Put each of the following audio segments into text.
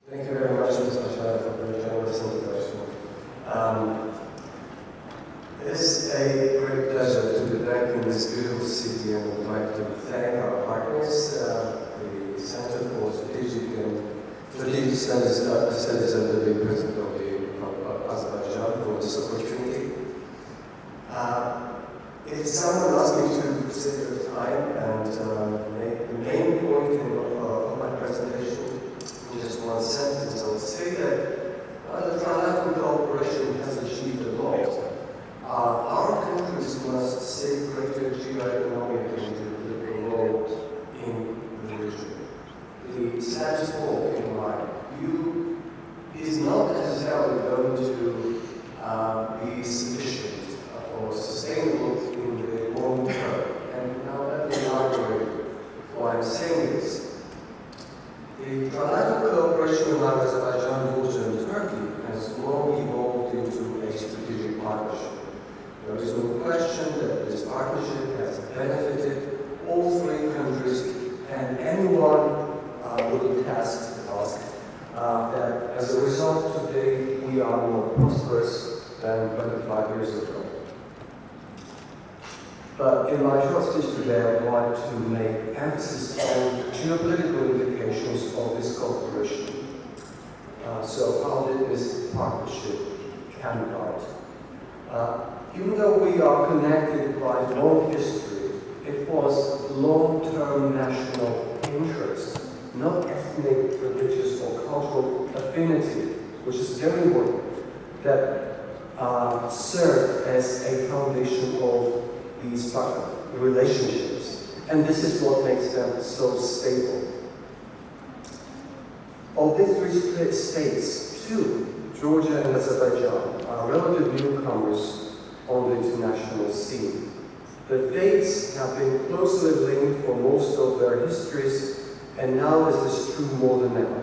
Thank you very much, Mr. Chair, for the generous introduction. It is a great pleasure to be back in this beautiful city, and I would like to thank our partners, the Center for Strategic Studies under the President of Azerbaijan, for this opportunity. If someone asked me to save your time and make the main point of my presentation in just one sentence, I would say that the trilateral cooperation has achieved a lot. Our countries must stay greater geoeconomic and geopolitical role in the region. The status quo, in my view, is not necessarily going to be sufficient or sustainable in the long term. And now let me elaborate why I'm saying this. The trilateral cooperation among Azerbaijan, Georgia, and Turkey has long evolved into a strategic partnership. There is no question that this partnership has benefited all three countries, and anyone will attest to us that as a result today we are more prosperous than 25 years ago. But in my short speech today, I would like to make emphasis on geopolitical implications of this cooperation. So how did this partnership come about? Even though we are connected by long history, it was long-term national interest, not ethnic, religious, or cultural affinity, which is very important, that served as a foundation of these relationships. And this is what makes them so stable. Of these three states, two, Georgia and Azerbaijan, are relative newcomers on the international scene. The dates have been closely linked for most of their histories, and now this is true more than ever.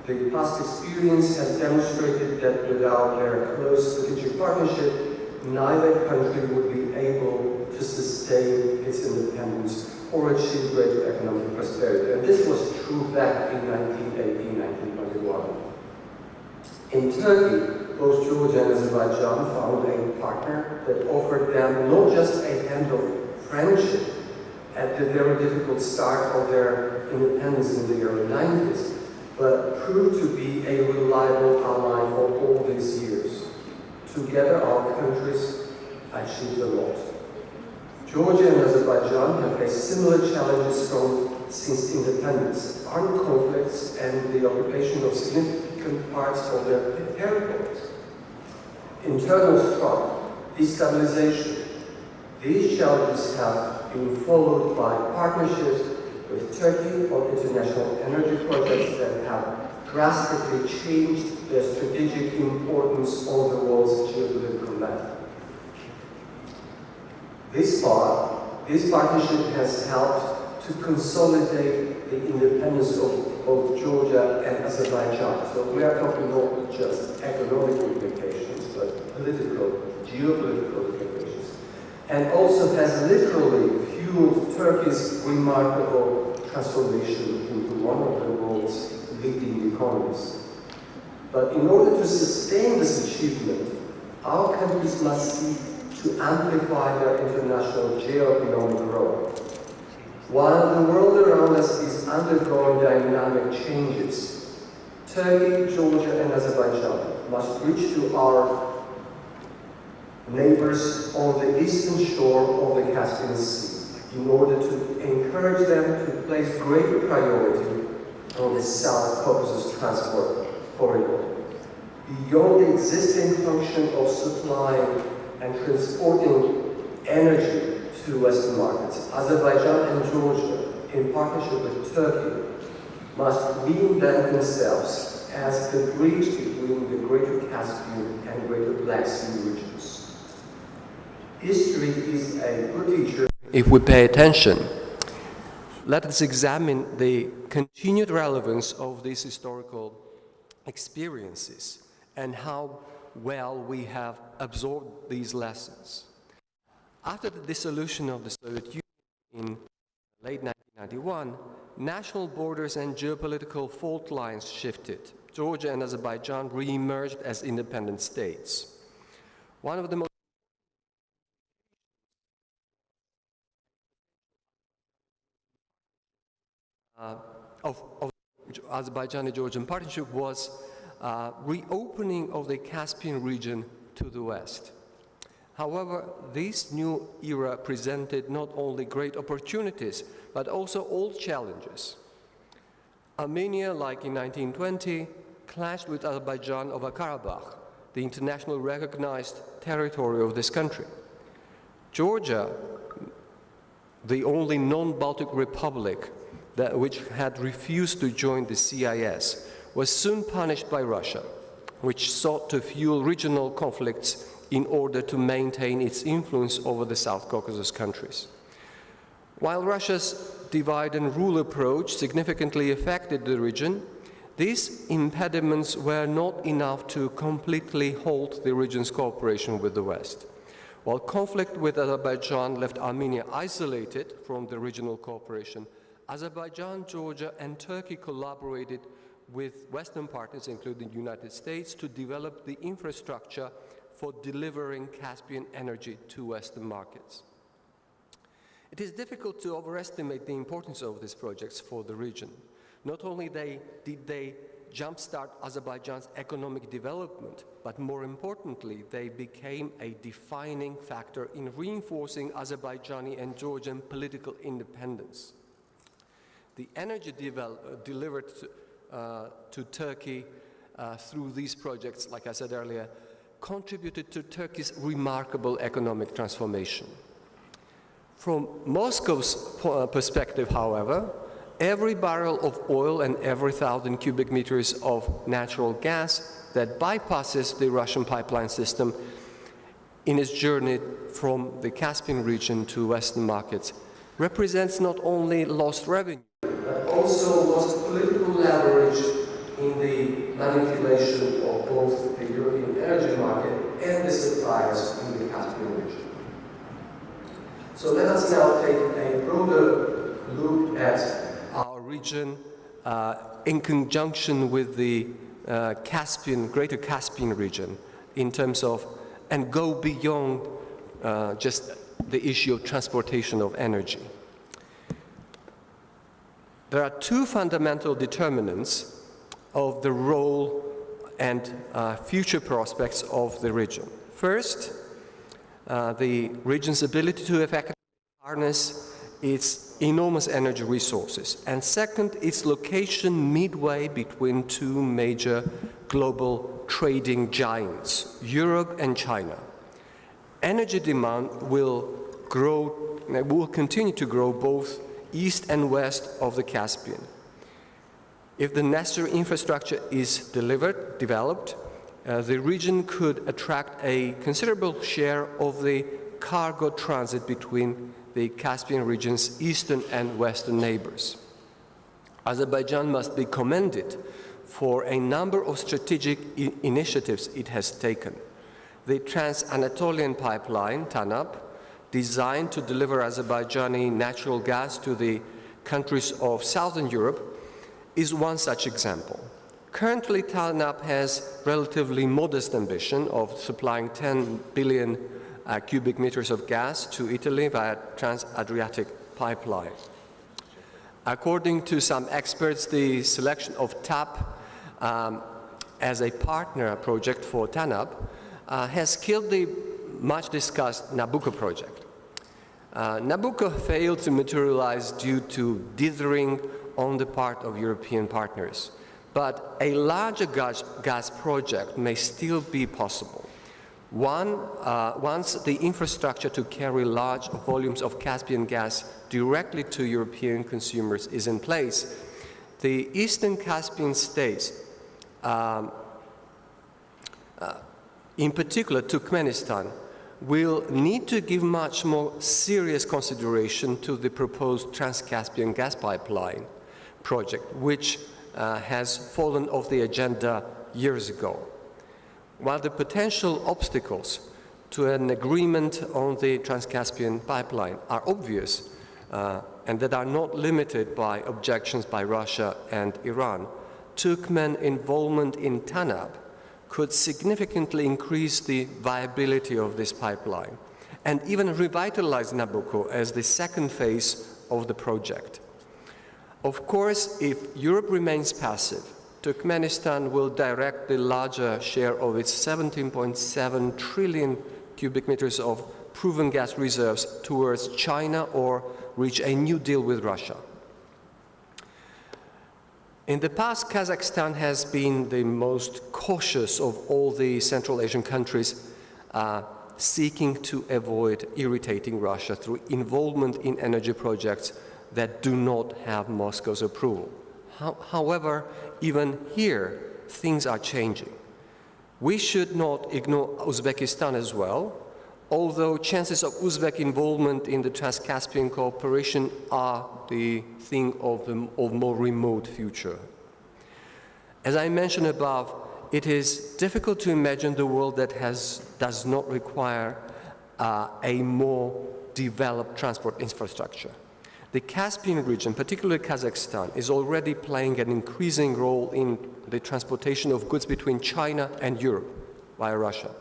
The past experience has demonstrated that without their close strategic partnership, neither country would be able to sustain its independence or achieve greater economic prosperity. And this was true back in 1918, 1921. In Turkey, both Georgia and Azerbaijan found a partner that offered them not just a hand of friendship at the very difficult start of their independence in the early 90s, but proved to be a reliable ally for all these years. Together, our countries achieved a lot. Georgia and Azerbaijan have faced similar challenges since independence, armed conflicts, and the occupation of significant parts of their territories. Internal strife, destabilization. These challenges have been followed by partnerships with Turkey on international energy projects that have drastically changed their strategic importance on the world's geopolitical map. This partnership has helped to consolidate the independence of both Georgia and Azerbaijan. So we are talking not just economic implications, but political, geopolitical implications. And also has literally fueled Turkey's remarkable transformation into one of the world's leading economies. But in order to sustain this achievement, our countries must seek to amplify their international geoeconomic role. While the world around us is undergoing dynamic changes, Turkey, Georgia, and Azerbaijan must reach to our neighbors on the eastern shore of the Caspian Sea in order to encourage them to place greater priority on the South Caucasus transport corridor. Beyond the existing function of supplying and transporting energy to Western markets, Azerbaijan and Georgia, in partnership with Turkey, must reinvent themselves as the bridge between the Greater Caspian and Greater Black Sea regions. History is a good teacher if we pay attention. Let us examine the continued relevance of these historical experiences and how well we have absorbed these lessons. After the dissolution of the Soviet Union in late 1991, national borders and geopolitical fault lines shifted. Georgia and Azerbaijan re-emerged as independent states. One of the most of Azerbaijani-Georgian partnership was reopening of the Caspian region to the west. However, this new era presented not only great opportunities, but also old challenges. Armenia, like in 1920, clashed with Azerbaijan over Karabakh, the internationally recognized territory of this country. Georgia, the only non-Baltic republic which had refused to join the CIS, was soon punished by Russia, which sought to fuel regional conflicts in order to maintain its influence over the South Caucasus countries. While Russia's divide and rule approach significantly affected the region, these impediments were not enough to completely halt the region's cooperation with the West. While conflict with Azerbaijan left Armenia isolated from the regional cooperation, Azerbaijan, Georgia, and Turkey collaborated with Western partners, including the United States, to develop the infrastructure for delivering Caspian energy to Western markets. It is difficult to overestimate the importance of these projects for the region. Not only did they jumpstart Azerbaijan's economic development, but more importantly, they became a defining factor in reinforcing Azerbaijani and Georgian political independence. The energy delivered to Turkey through these projects, like I said earlier, contributed to Turkey's remarkable economic transformation. From Moscow's perspective, however, every barrel of oil and every 1,000 cubic meters of natural gas that bypasses the Russian pipeline system in its journey from the Caspian region to Western markets represents not only lost revenue, but also lost political leverage in the manipulation of both the European energy market and the suppliers in the Caspian region. So let us now take a broader look at our region in conjunction with the Greater Caspian region in terms of, and go beyond just the issue of transportation of energy. There are two fundamental determinants of the role and future prospects of the region. First, the region's ability to effectively harness its enormous energy resources. And second, its location midway between two major global trading giants, Europe and China. Energy demand will continue to grow both east and west of the Caspian. If the necessary infrastructure is developed, the region could attract a considerable share of the cargo transit between the Caspian region's eastern and western neighbors. Azerbaijan must be commended for a number of strategic initiatives it has taken. The Trans-Anatolian Pipeline, TANAP, designed to deliver Azerbaijani natural gas to the countries of Southern Europe, is one such example. Currently, TANAP has relatively modest ambition of supplying 10 billion cubic meters of gas to Italy via Trans-Adriatic pipeline. According to some experts, the selection of TAP as a partner project for TANAP has killed the much-discussed Nabucco project. Nabucco failed to materialize due to dithering on the part of European partners, but a larger gas project may still be possible. Once the infrastructure to carry large volumes of Caspian gas directly to European consumers is in place, the Eastern Caspian states, in particular Turkmenistan, will need to give much more serious consideration to the proposed Trans-Caspian gas pipeline project, which has fallen off the agenda years ago. While the potential obstacles to an agreement on the Trans-Caspian pipeline are obvious and that are not limited by objections by Russia and Iran, Turkmen involvement in TANAP could significantly increase the viability of this pipeline and even revitalize Nabucco as the second phase of the project. Of course, if Europe remains passive, Turkmenistan will direct the larger share of its 17.7 trillion cubic meters of proven gas reserves towards China or reach a new deal with Russia. In the past, Kazakhstan has been the most cautious of all the Central Asian countries, seeking to avoid irritating Russia through involvement in energy projects that do not have Moscow's approval. However, even here, things are changing. We should not ignore Uzbekistan as well, although chances of Uzbek involvement in the Trans-Caspian cooperation are the thing of more remote future. As I mentioned above, it is difficult to imagine the world that does not require a more developed transport infrastructure. The Caspian region, particularly Kazakhstan, is already playing an increasing role in the transportation of goods between China and Europe via Russia.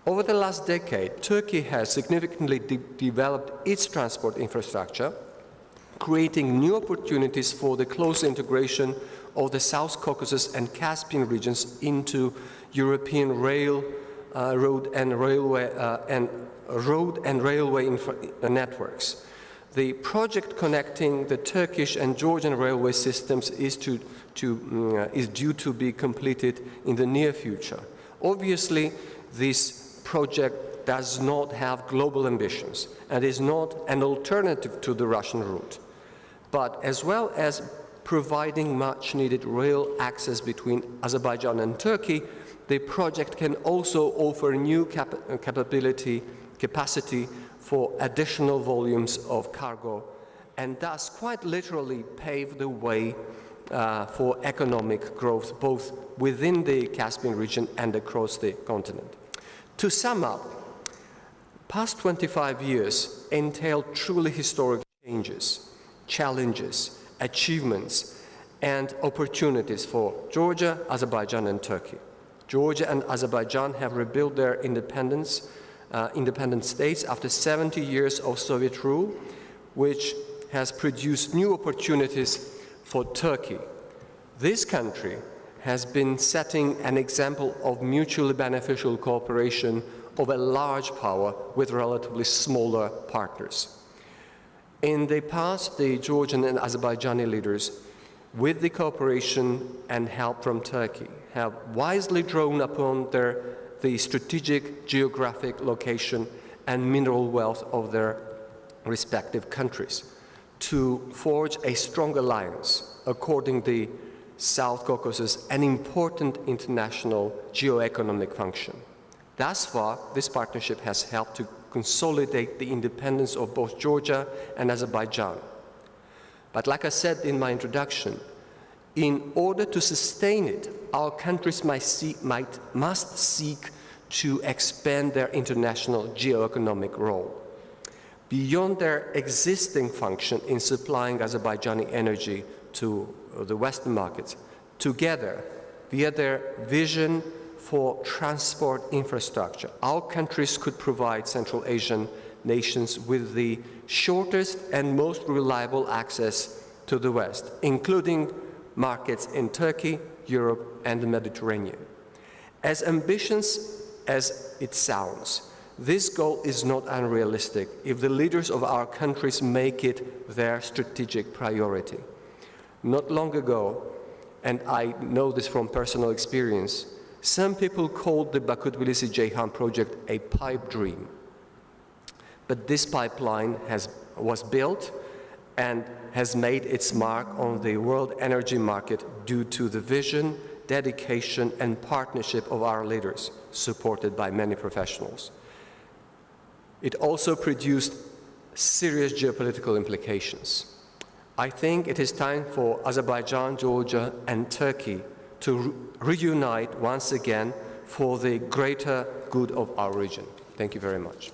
Over the last decade, Turkey has significantly developed its transport infrastructure, creating new opportunities for the close integration of the South Caucasus and Caspian regions into European road and railway networks. The project connecting the Turkish and Georgian railway systems is due to be completed in the near future. Obviously, this project does not have global ambitions and is not an alternative to the Russian route, but as well as providing much-needed rail access between Azerbaijan and Turkey, the project can also offer new capacity for additional volumes of cargo and thus quite literally pave the way for economic growth both within the Caspian region and across the continent. To sum up, past 25 years entailed truly historic changes, challenges, achievements, and opportunities for Georgia, Azerbaijan, and Turkey. Georgia and Azerbaijan have rebuilt their independent states after 70 years of Soviet rule, which has produced new opportunities for Turkey. This country has been setting an example of mutually beneficial cooperation of a large power with relatively smaller partners. In the past, the Georgian and Azerbaijani leaders, with the cooperation and help from Turkey, have wisely drawn upon the strategic geographic location and mineral wealth of their respective countries to forge a strong alliance, according to the South Caucasus, an important international geo-economic function. Thus far, this partnership has helped to consolidate the independence of both Georgia and Azerbaijan. But like I said in my introduction, in order to sustain it, our countries must seek to expand their international geo-economic role beyond their existing function in supplying Azerbaijani energy to the Western markets. Together, via their vision for transport infrastructure, our countries could provide Central Asian nations with the shortest and most reliable access to the West, including markets in Turkey, Europe, and the Mediterranean. As ambitious as it sounds, this goal is not unrealistic if the leaders of our countries make it their strategic priority. Not long ago, and I know this from personal experience, some people called the Baku-Tbilisi-Ceyhan project a pipe dream. But this pipeline was built and has made its mark on the world energy market due to the vision, dedication, and partnership of our leaders, supported by many professionals. It also produced serious geopolitical implications. I think it is time for Azerbaijan, Georgia, and Turkey to reunite once again for the greater good of our region. Thank you very much.